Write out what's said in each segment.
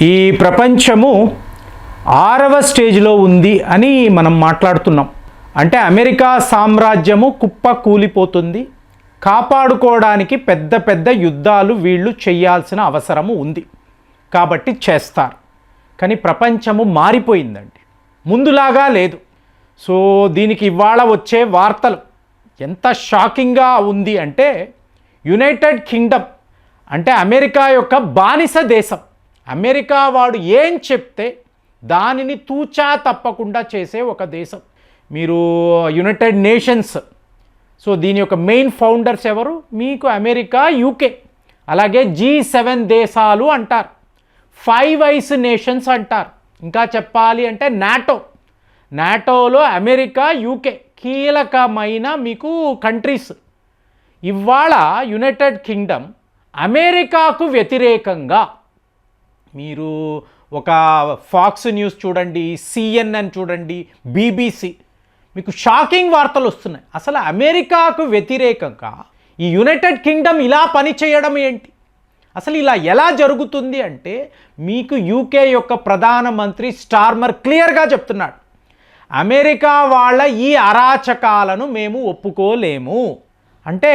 ఈ ప్రపంచము 6వ స్టేజ్లో ఉంది అని మనం మాట్లాడుతున్నాం. అంటే అమెరికా సామ్రాజ్యము కుప్ప కూలిపోతుంది. కాపాడుకోవడానికి పెద్ద పెద్ద యుద్ధాలు వీళ్ళు చేయాల్సిన అవసరము ఉంది కాబట్టి చేస్తారు. కానీ ప్రపంచము మారిపోయిందండి, ముందులాగా లేదు. సో దీనికి ఇవాళ వచ్చే వార్తలు ఎంత షాకింగ్గా ఉంది అంటే, యునైటెడ్ కింగ్డమ్ అంటే అమెరికా యొక్క బానిస దేశం. అమెరికా వాడు ఏం చెప్తే దానిని తూచా తప్పకుండా చేసే ఒక దేశం. మీరు యునైటెడ్ నేషన్స్, సో దీని యొక్క మెయిన్ ఫౌండర్స్ ఎవరు? మీకు అమెరికా, యూకే, అలాగే G7 దేశాలు అంటారు, 5 ఐస్ నేషన్స్ అంటారు. ఇంకా చెప్పాలి అంటే నాటోలో అమెరికా, యూకే కీలకమైన మీకు కంట్రీస్. ఇవాళ యునైటెడ్ కింగ్డమ్ అమెరికాకు వ్యతిరేకంగా మీరు ఒక ఫాక్స్ న్యూస్ చూడండి, CNN చూడండి, BBC, మీకు షాకింగ్ వార్తలు వస్తున్నాయి. అసలు అమెరికాకు వ్యతిరేకంగా ఈ యునైటెడ్ కింగ్డమ్ ఇలా పనిచేయడం ఏంటి? అసలు ఇలా ఎలా జరుగుతుంది అంటే, మీకు యూకే యొక్క ప్రధానమంత్రి స్టార్మర్ క్లియర్గా చెప్తున్నాడు, అమెరికా వాళ్ళ ఈ అరాచకాలను మేము ఒప్పుకోలేము. అంటే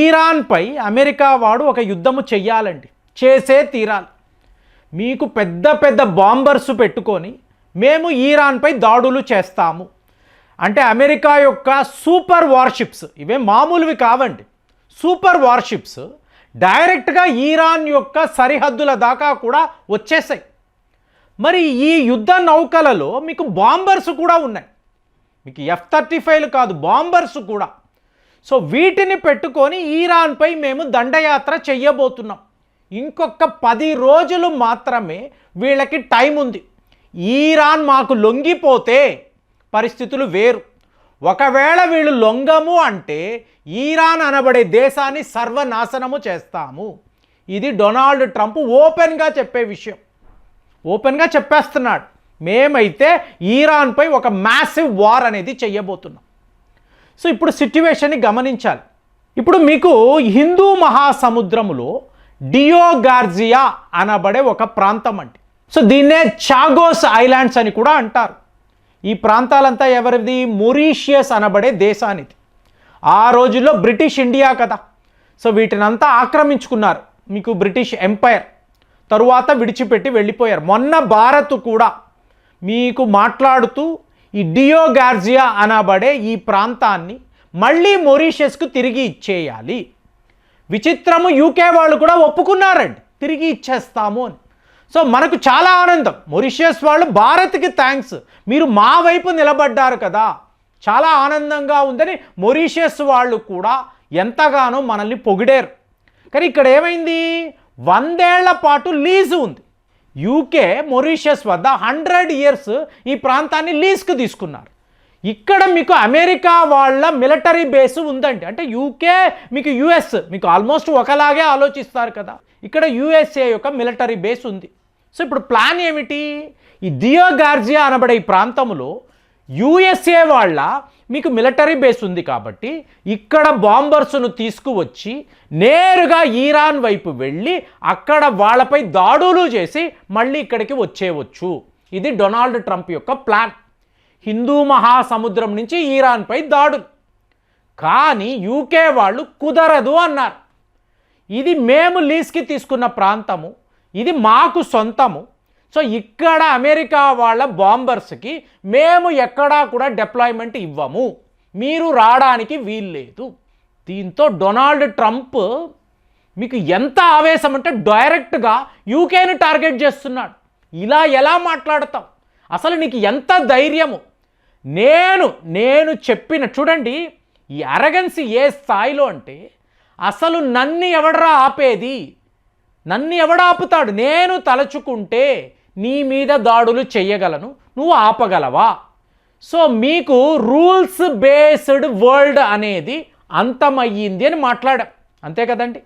ఇరాన్పై అమెరికా వాడు ఒక యుద్ధము చెయ్యాలండి, చేసే తీరాలి. మీకు పెద్ద పెద్ద బాంబర్స్ పెట్టుకొని మేము ఇరాన్పై దాడులు చేస్తాము అంటే, అమెరికా యొక్క సూపర్ వార్షిప్స్, ఇవే మామూలువి కావండి, సూపర్ వార్షిప్స్ డైరెక్ట్గా ఇరాన్ యొక్క సరిహద్దుల దాకా కూడా వచ్చేసాయి. మరి ఈ యుద్ధ నౌకలలో మీకు బాంబర్స్ కూడా ఉన్నాయి, మీకు F-35 కాదు, బాంబర్స్ కూడా. సో వీటిని పెట్టుకొని ఇరాన్పై మేము దండయాత్ర చెయ్యబోతున్నాం. ఇంకొక 10 రోజులు మాత్రమే వీళ్ళకి టైం ఉంది. ఇరాన్ మాకు లొంగిపోతే పరిస్థితులు వేరు. ఒకవేళ వీళ్ళు లొంగము అంటే ఇరాన్ అనబడే దేశాన్ని సర్వనాశనము చేస్తాము. ఇది డొనాల్డ్ ట్రంప్ ఓపెన్గా చెప్పే విషయం, ఓపెన్గా చెప్పేస్తున్నాడు. మేమైతే ఇరాన్పై ఒక మ్యాసివ్ వార్ అనేది చెయ్యబోతున్నాం. సో ఇప్పుడు సిట్యువేషన్ని గమనించాలి. ఇప్పుడు మీకు హిందూ మహాసముద్రములో డియోగార్జియా అనబడే ఒక ప్రాంతం అండి. సో దీన్నే చాగోస్ ఐలాండ్స్ అని కూడా అంటారు. ఈ ప్రాంతాలంతా ఎవరిది? మొరీషియస్ అనబడే దేశానిది. ఆ రోజుల్లో బ్రిటిష్ ఇండియా కదా, సో వీటినంతా ఆక్రమించుకున్నారు మీకు బ్రిటిష్ ఎంపైర్. తరువాత విడిచిపెట్టి వెళ్ళిపోయారు. మొన్న భారత్ కూడా మీకు మాట్లాడుతూ ఈ డియోగార్జియా అనబడే ఈ ప్రాంతాన్ని మళ్ళీ మొరీషియస్కు తిరిగి ఇచ్చేయాలి. విచిత్రము, యూకే వాళ్ళు కూడా ఒప్పుకున్నారండి, తిరిగి ఇచ్చేస్తాము అని. సో మనకు చాలా ఆనందం. మొరీషియస్ వాళ్ళు భారత్కి థ్యాంక్స్, మీరు మా వైపు నిలబడ్డారు కదా, చాలా ఆనందంగా ఉందని మొరీషియస్ వాళ్ళు కూడా ఎంతగానో మనల్ని పొగిడారు. కానీ ఇక్కడ ఏమైంది? 100 ఏళ్ల పాటు లీజు ఉంది. యూకే మొరీషియస్ వద్ద 100 ఇయర్స్ ఈ ప్రాంతాన్ని లీజ్కి తీసుకున్నారు. ఇక్కడ మీకు అమెరికా వాళ్ళ మిలిటరీ బేసు ఉందండి. అంటే యూకే మీకు US, మీకు ఆల్మోస్ట్ ఒకలాగే ఆలోచిస్తారు కదా. ఇక్కడ USA యొక్క మిలిటరీ బేస్ ఉంది. సో ఇప్పుడు ప్లాన్ ఏమిటి? ఈ డియోగార్జియా అనబడే ఈ ప్రాంతంలో USA వాళ్ళ మీకు మిలిటరీ బేస్ ఉంది కాబట్టి ఇక్కడ బాంబర్స్ను తీసుకువచ్చి నేరుగా ఇరాన్ వైపు వెళ్ళి అక్కడ వాళ్ళపై దాడులు చేసి మళ్ళీ ఇక్కడికి వచ్చేయవచ్చు. ఇది డొనాల్డ్ ట్రంప్ యొక్క ప్లాన్. హిందూ మహాసముద్రం నుంచి ఇరాన్పై దాడులు. కానీ యూకే వాళ్ళు కుదరదు అన్నారు. ఇది మేము లీజ్కి తీసుకున్న ప్రాంతము, ఇది మాకు సొంతము. సో ఇక్కడ అమెరికా వాళ్ళ బాంబర్స్కి మేము ఎక్కడా కూడా డిప్లాయ్మెంట్ ఇవ్వము, మీరు రావడానికి వీల్లేదు. దీంతో డొనాల్డ్ ట్రంప్ మీకు ఎంత ఆవేశం అంటే డైరెక్ట్గా యూకేని టార్గెట్ చేస్తున్నాడు. ఇలా ఎలా మాట్లాడతాం? అసలు నీకు ఎంత ధైర్యము? నేను చెప్పిన చూడండి, ఈ అరగన్సీ ఏ స్థాయిలో అంటే, అసలు నన్ను ఎవడరా ఆపేది? నన్ను ఎవడాపుతాడు? నేను తలచుకుంటే నీ మీద దాడులు చెయ్యగలను, నువ్వు ఆపగలవా? సో మీకు రూల్స్ బేస్డ్ వరల్డ్ అనేది అంతమయ్యింది అని మాట్లాడాం, అంతే కదండి.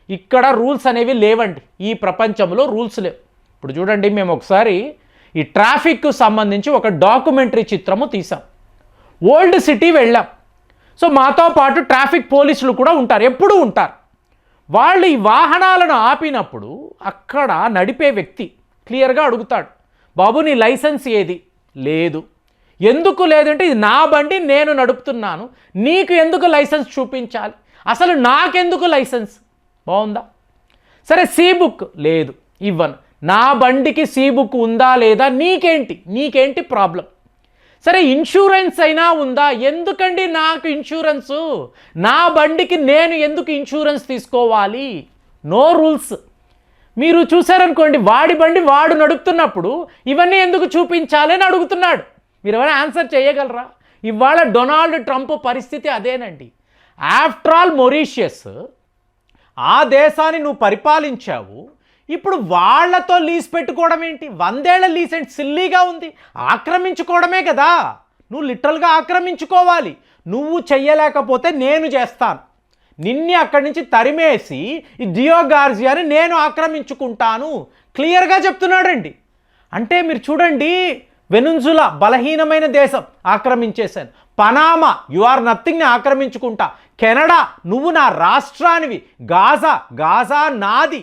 ఇక్కడ రూల్స్ అనేవి లేవండి, ఈ ప్రపంచంలో రూల్స్ లేవు. ఇప్పుడు చూడండి, మేము ఒకసారి ఈ ట్రాఫిక్కు సంబంధించి ఒక డాక్యుమెంటరీ చిత్రము తీసాం. ఓల్డ్ సిటీ వెళ్ళాం. సో మాతో పాటు ట్రాఫిక్ పోలీసులు కూడా ఉంటారు, ఎప్పుడూ ఉంటారు. వాళ్ళు ఈ వాహనాలను ఆపినప్పుడు అక్కడ నడిపే వ్యక్తి క్లియర్గా అడుగుతాడు, బాబు నీ లైసెన్స్ ఏది? లేదు. ఎందుకు లేదంటే ఇది నా బండి, నేను నడుపుతున్నాను, నీకు ఎందుకు లైసెన్స్ చూపించాలి, అసలు నాకెందుకు లైసెన్స్? బాగుందా? సరే సి బుక్ లేదు, ఇవ్వను. నా బండికి సి బుక్ ఉందా లేదా నీకేంటి ప్రాబ్లం? సరే ఇన్సూరెన్స్ అయినా ఉందా? ఎందుకండి నాకు ఇన్సూరెన్సు? నా బండికి నేను ఎందుకు ఇన్సూరెన్స్ తీసుకోవాలి? No rules. మీరు చూసారనుకోండి, వాడి బండి వాడు నడుపుతున్నప్పుడు ఇవన్నీ ఎందుకు చూపించాలి అని అడుగుతున్నాడు. మీరు ఎవరైనా ఆన్సర్ చేయగలరా? ఇవాళ డొనాల్డ్ ట్రంప్ పరిస్థితి అదేనండి. ఆఫ్టర్ ఆల్ మొరీషియస్, ఆ దేశాన్ని నువ్వు పరిపాలించావు, ఇప్పుడు వాళ్లతో లీజ్ పెట్టుకోవడం ఏంటి? 100 ఏళ్ల లీజ్ ఏంటి? సిల్లీగా ఉంది. ఆక్రమించుకోవడమే కదా. నువ్వు లిటరల్గా ఆక్రమించుకోవాలి. నువ్వు చెయ్యలేకపోతే నేను చేస్తాను, నిన్ను అక్కడి నుంచి తరిమేసి ఈ దియో గార్జియాని నేను ఆక్రమించుకుంటాను, క్లియర్గా చెప్తున్నాడండి. అంటే మీరు చూడండి, వెనుజులా బలహీనమైన దేశం, ఆక్రమించేశాను. పనామా, యు ఆర్ నథింగ్ని ఆక్రమించుకుంటా. కెనడా, నువ్వు నా రాష్ట్రానివి. గాజా నాది.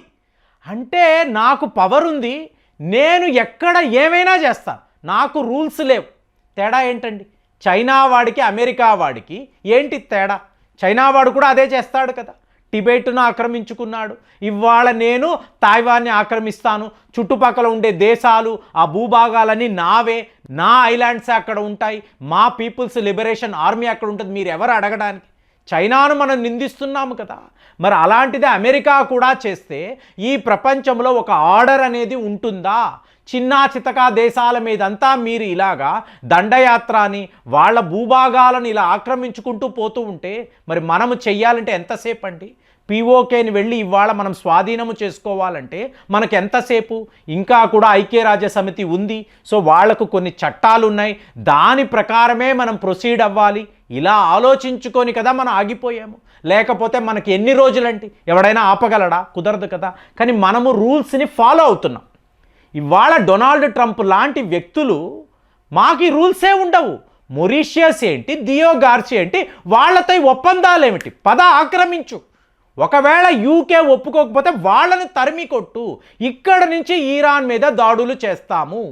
అంటే నాకు పవర్ ఉంది, నేను ఎక్కడ ఏమైనా చేస్తాను, నాకు రూల్స్ లేవు. తేడా ఏంటండి? చైనా వాడికి అమెరికా వాడికి ఏంటి తేడా? చైనా వాడు కూడా అదే చేస్తాడు కదా. టిబెట్ను ఆక్రమించుకున్నాడు. ఇవాళ నేను తైవాన్ని ఆక్రమిస్తాను, చుట్టుపక్కల ఉండే దేశాలు, ఆ భూభాగాలన్నీ నావే, నా ఐలాండ్సే అక్కడ ఉంటాయి, మా పీపుల్స్ లిబరేషన్ ఆర్మీ అక్కడ ఉంటుంది, మీరు ఎవరు అడగడానికి? చైనాను మనం నిందిస్తున్నాము కదా. మరి అలాంటిదే అమెరికా కూడా చేస్తే ఈ ప్రపంచంలో ఒక ఆర్డర్ అనేది ఉంటుందా? చిన్నా చితకా దేశాల మీదంతా మీరు ఇలాగా దండయాత్ర అని వాళ్ళ భూభాగాలను ఇలా ఆక్రమించుకుంటూ పోతూ ఉంటే మరి మనము చెయ్యాలంటే ఎంతసేపు అండి? పిఓకేని వెళ్ళి ఇవాళ మనం స్వాధీనము చేసుకోవాలంటే మనకు ఎంతసేపు? ఇంకా కూడా ఐక్యరాజ్య సమితి ఉంది, సో వాళ్లకు కొన్ని చట్టాలు ఉన్నాయి, దాని ప్రకారమే మనం ప్రొసీడ్ అవ్వాలి. ఇలా ఆలోచించుకొని కదా మనం ఆగిపోయాము. లేకపోతే మనకి ఎన్ని రోజులంటే ఎవడైనా ఆపగలడా? కుదరదు కదా. కానీ మనము రూల్స్ని ఫాలో అవుతున్నాం. ఇవాళ డొనాల్డ్ ట్రంప్ లాంటి వ్యక్తులు మాకు ఈ రూల్సే ఉండవు. మొరీషియస్ ఏంటి, దియో గార్సియా ఏంటి, వాళ్ళతో ఒప్పందాలు ఏమిటి? పద ఆక్రమించు. ఒకవేళ యూకే ఒప్పుకోకపోతే వాళ్ళని తరిమి కొట్టు. ఇక్కడ నుంచి ఇరాన్ మీద దాడులు చేస్తాము.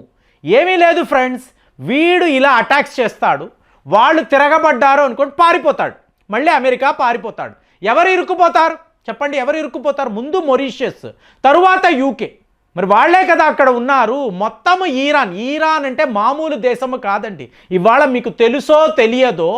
ఏమీ లేదు ఫ్రెండ్స్, వీడు ఇలా అటాక్స్ చేస్తాడు, వాళ్ళు తిరగబడ్డారు అనుకోండి, పారిపోతాడు, మళ్ళీ అమెరికా పారిపోతాడు. ఎవరు ఇరుక్కుపోతారు చెప్పండి? ఎవరు ఇరుక్కుపోతారు? ముందు మొరీషియస్, తరువాత యూకే. మరి వాళ్లే కదా అక్కడ ఉన్నారు. మొత్తము ఈరాన్ అంటే మామూలు దేశము కాదండి. ఇవాళ మీకు తెలుసో తెలియదో,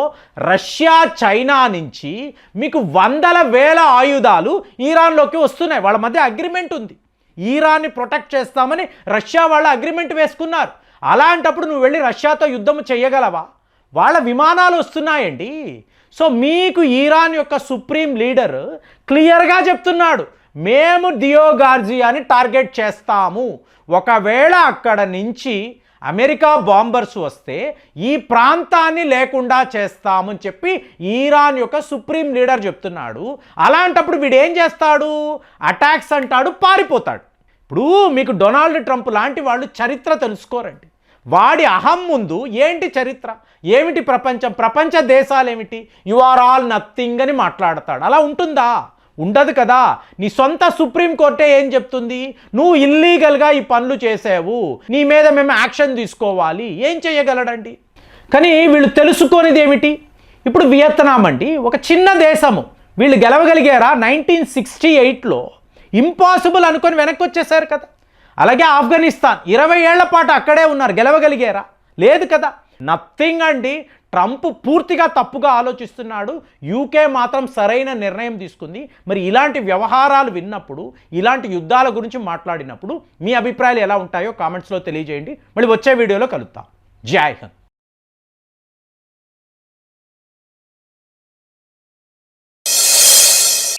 రష్యా చైనా నుంచి మీకు 100,000 ఆయుధాలు ఈరాన్లోకి వస్తున్నాయి. వాళ్ళ మధ్య అగ్రిమెంట్ ఉంది, ఈరాన్ని ప్రొటెక్ట్ చేస్తామని రష్యా వాళ్ళ అగ్రిమెంట్ వేసుకున్నారు. అలాంటప్పుడు నువ్వు వెళ్ళి రష్యాతో యుద్ధం చేయగలవా? వాళ్ళ విమానాలు వస్తున్నాయండి. సో మీకు ఈరాన్ యొక్క సుప్రీం లీడర్ క్లియర్గా చెప్తున్నాడు, మేము దియో గార్జియాని టార్గెట్ చేస్తాము. ఒకవేళ అక్కడ నుంచి అమెరికా బాంబర్స్ వస్తే ఈ ప్రాంతాన్ని లేకుండా చేస్తామని చెప్పి ఈరాన్ యొక్క సుప్రీం లీడర్ చెప్తున్నాడు. అలాంటప్పుడు వీడు ఏం చేస్తాడు? అటాక్స్ అంటాడు, పారిపోతాడు. ఇప్పుడు మీకు డొనాల్డ్ ట్రంప్ లాంటి వాళ్ళు చరిత్ర తెలుసుకోరండి. వాడి అహం ముందు ఏంటి చరిత్ర, ఏమిటి ప్రపంచ దేశాలు ఏమిటి? యు ఆర్ ఆల్ నథింగ్ అని మాట్లాడతాడు. అలా ఉంటుందా? ఉండదు కదా. నీ సొంత సుప్రీంకోర్టే ఏం చెప్తుంది? నువ్వు ఇల్లీగల్గా ఈ పనులు చేసావు, నీ మీద మేము యాక్షన్ తీసుకోవాలి. ఏం చేయగలడండి? కానీ వీళ్ళు తెలుసుకోనిది ఏమిటి? ఇప్పుడు వియత్నాం అండి, ఒక చిన్న దేశము, వీళ్ళు గెలవగలిగారా? 1968లో ఇంపాసిబుల్ అనుకొని వెనక్కి వచ్చేసారు కదా. అలాగే ఆఫ్ఘనిస్తాన్ 20 ఏళ్ల పాటు అక్కడే ఉన్నారు, గెలవగలిగారా? లేదు కదా. నథింగ్ అండి. ట్రంప్ పూర్తిగా తప్పుగా ఆలోచిస్తున్నాడు, యూకే మాత్రం సరైన నిర్ణయం తీసుకుంది. మరి ఇలాంటి వ్యవహారాలు విన్నప్పుడు, ఇలాంటి యుద్ధాల గురించి మాట్లాడినప్పుడు మీ అభిప్రాయాలు ఎలా ఉంటాయో కామెంట్స్లో తెలియజేయండి. మళ్ళీ వచ్చే వీడియోలో కలుద్దాం. జై హింద్.